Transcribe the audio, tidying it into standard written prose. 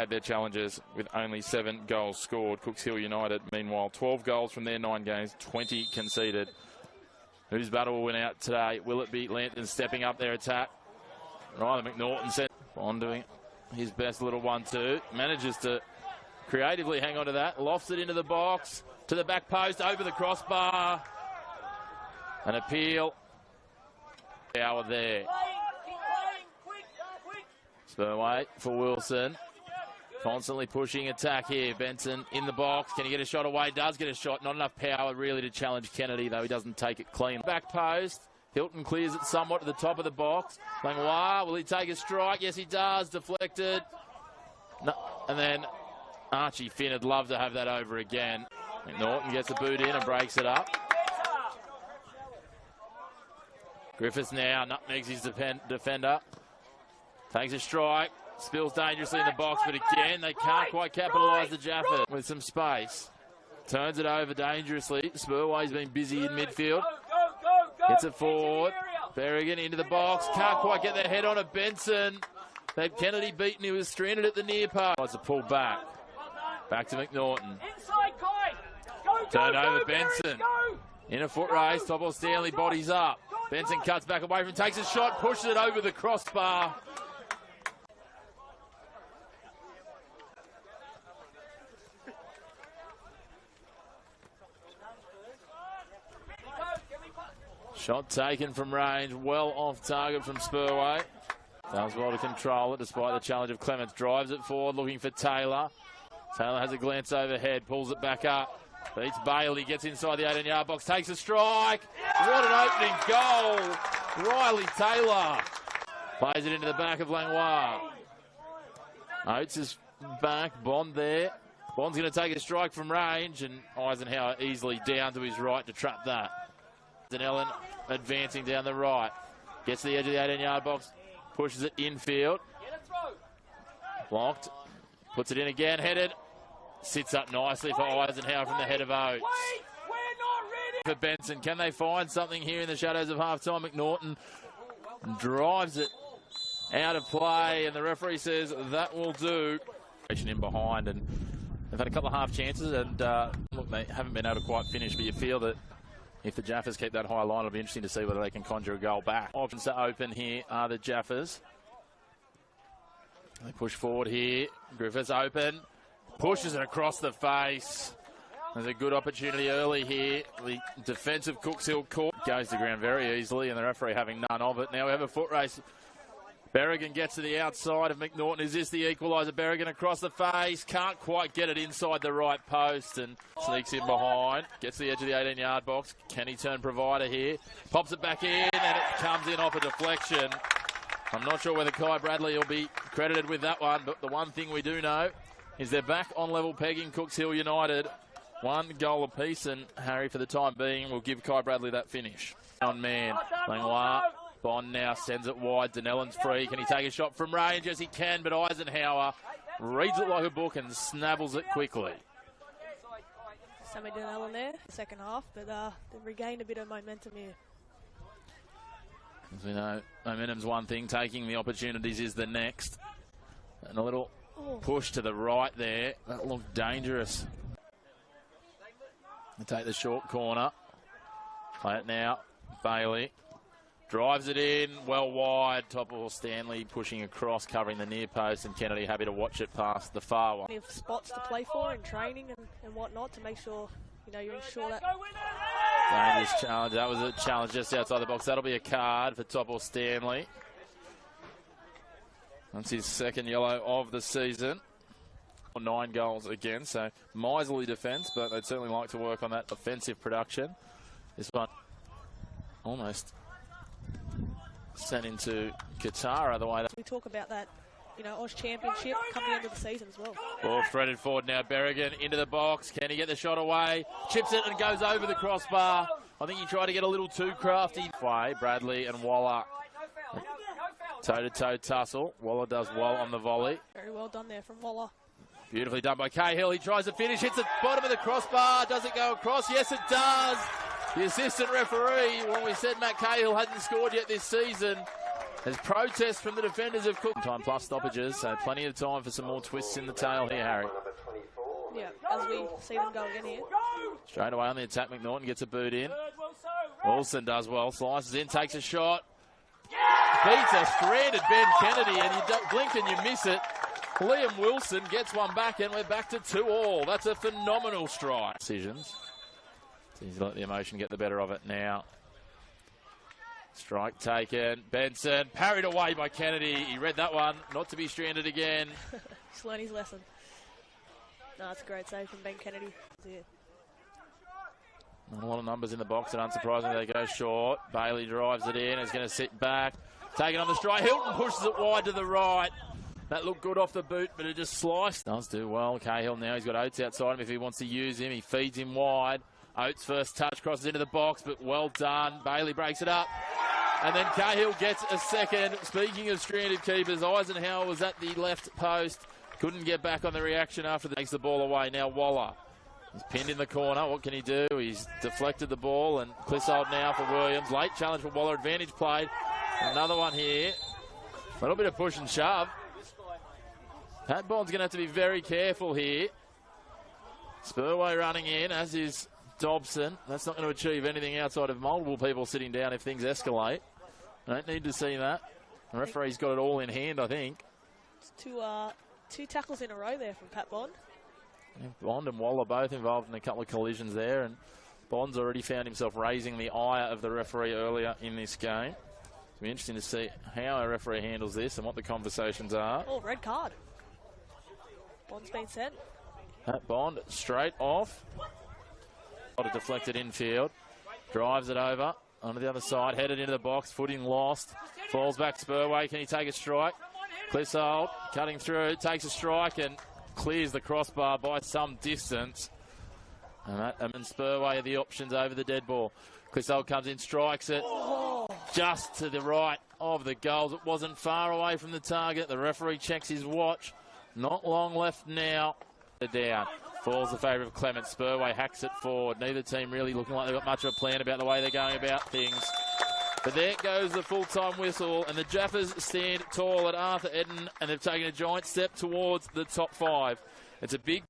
made their challenges with only 7 goals scored. Cooks Hill United, meanwhile, 12 goals from their 9 games, 20 conceded. Whose battle will win out today? Will it be Lambton stepping up their attack? Rather, McNaughton said on doing his best little 1-2. Manages to creatively hang on to that. Lofts it into the box, to the back post, over the crossbar. An appeal. Hour there. Spurway for Wilson. Constantly pushing attack here. Benson in the box. Can he get a shot away? Does get a shot. Not enough power really to challenge Kennedy, though he doesn't take it clean. Back post. Hilton clears it somewhat to the top of the box. Langlois, will he take a strike? Yes, he does. Deflected. No. And then Archie Finn would love to have that over again. McNaughton gets a boot in and breaks it up. Griffiths now nutmegs his defender. Takes a strike. Spills dangerously in the box, but again, they can't quite capitalise the Jaffas with some space. Turns it over dangerously. Spurway's been busy in midfield. Gets it forward. Berrigan into the box. Can't quite get their head on it. Benson. They had Kennedy beaten. He was stranded at the near post. Tries to pull back. Back to McNaughton. Turn over Benson. In a foot race. Topple Stanley bodies up. Benson cuts back away from him. Takes a shot. Pushes it over the crossbar. Shot taken from range, well off target from Spurway. Does well to control it despite the challenge of Clements. Drives it forward, looking for Taylor. Taylor has a glance overhead, pulls it back up. Beats Bailey, gets inside the 18-yard box, takes a strike. What an opening goal. Riley Taylor plays it into the back of Langlois. Oates is back, Bond there. Bond's going to take a strike from range, and Eisenhower easily down to his right to trap that. Ellen advancing down the right. Gets to the edge of the 18-yard box. Pushes it infield. Blocked. Puts it in again. Headed. Sits up nicely for Eisenhower from the head of Oates. For Benson. Can they find something here in the shadows of half-time? McNaughton drives it out of play, and the referee says that will do. In behind, and they've had a couple of half chances, and look, they haven't been able to quite finish, but you feel that if the Jaffas keep that high line, it'll be interesting to see whether they can conjure a goal back. Options to open here are the Jaffas. They push forward here. Griffiths open. Pushes it across the face. There's a good opportunity early here. The defensive Cooks Hill court goes to ground very easily, and the referee having none of it. Now we have a foot race. Berrigan gets to the outside of McNaughton. Is this the equaliser? Berrigan across the face. Can't quite get it inside the right post and sneaks in behind. Gets to the edge of the 18-yard box. Can he turn provider here? Pops it back in, and it comes in off a deflection. I'm not sure whether Kai Bradley will be credited with that one, but the one thing we do know is they're back on level pegging, Cooks Hill United. 1 goal apiece, and Harry, for the time being, will give Kai Bradley that finish. On man, Langlois. Bond now sends it wide. Denellen's free. Can he take a shot from range? Yes, he can, but Eisenhower reads it like a book and snabbles it quickly. Sammy Denellen there, second half, but they've regained a bit of momentum here. As we know, momentum's one thing, taking the opportunities is the next. And a little push to the right there. That looked dangerous. They take the short corner. Play it now. Bailey. Drives it in, well wide. Topple Stanley pushing across, covering the near post, and Kennedy happy to watch it past the far one. Plenty of spots to play for in training and whatnot to make sure, you ensure that. Dangerous challenge. That was a challenge just outside the box. That'll be a card for Topple Stanley. That's his second yellow of the season. 9 goals again, so miserly defence, but they'd certainly like to work on that offensive production. This one almost sent into Qatar, otherwise. We talk about that, Oz Championship coming into the season as well. Ball threaded forward now. Berrigan into the box. Can he get the shot away? Chips it and goes over the crossbar. I think he tried to get a little too crafty. Bradley and Waller. Toe-to-toe tussle. Waller does well on the volley. Very well done there from Waller. Beautifully done by Cahill. He tries to finish. Hits the bottom of the crossbar. Does it go across? Yes, it does. The assistant referee, when we said Matt Cahill hadn't scored yet this season, There's protest from the defenders of Cook. Time plus stoppages, so plenty of time for some more twists in the tail here, Harry. Yeah, as we see them go again here. Straight away on the attack, McNaughton gets a boot in. Wilson does well, slices in, takes a shot. Beats a stranded Ben Kennedy, and you don't blink and you miss it. Liam Wilson gets one back, and we're back to 2-all. That's a phenomenal strike. Decisions. He's let the emotion get the better of it now. Strike taken. Benson parried away by Kennedy. He read that one. Not to be stranded again. He's learned his lesson. No, it's a great save from Ben Kennedy. A lot of numbers in the box, and unsurprisingly they go short. Bailey drives it in. He's going to sit back. Taking on the strike. Hilton pushes it wide to the right. That looked good off the boot, but it just sliced. Does do well. Cahill now. He's got Oates outside him if he wants to use him. He feeds him wide. Oates' first touch crosses into the box, but well done. Bailey breaks it up. And then Cahill gets a second. Speaking of stranded keepers, Eisenhower was at the left post. Couldn't get back on the reaction after takes the ball away. Now Waller. He's pinned in the corner. What can he do? He's deflected the ball, and Clissold now for Williams. Late challenge for Waller. Advantage played. Another one here. A little bit of push and shove. Pat Bond's going to have to be very careful here. Spurway running in, as is Dobson. That's not going to achieve anything outside of multiple people sitting down if things escalate. I don't need to see that. The referee's got it all in hand, I think. It's two tackles in a row there from Pat Bond. Yeah, Bond and Waller both involved in a couple of collisions there, and Bond's already found himself raising the ire of the referee earlier in this game. It'll be interesting to see how a referee handles this and what the conversations are. Oh, red card. Bond's been sent. Pat Bond straight off. Got a deflected infield. Drives it over onto the other side. Headed into the box. Footing lost. Falls back Spurway. Can he take a strike? Clissold cutting through. Takes a strike and clears the crossbar by some distance. And Spurway are the options over the dead ball. Clissold comes in, strikes it. Just to the right of the goals. It wasn't far away from the target. The referee checks his watch. Not long left now. Down. Falls the favour of Clement. Spurway hacks it forward. Neither team really looking like they've got much of a plan about the way they're going about things. But there goes the full-time whistle, and the Jaffas stand tall at Arthur Eden, and they've taken a giant step towards the top 5. It's a big...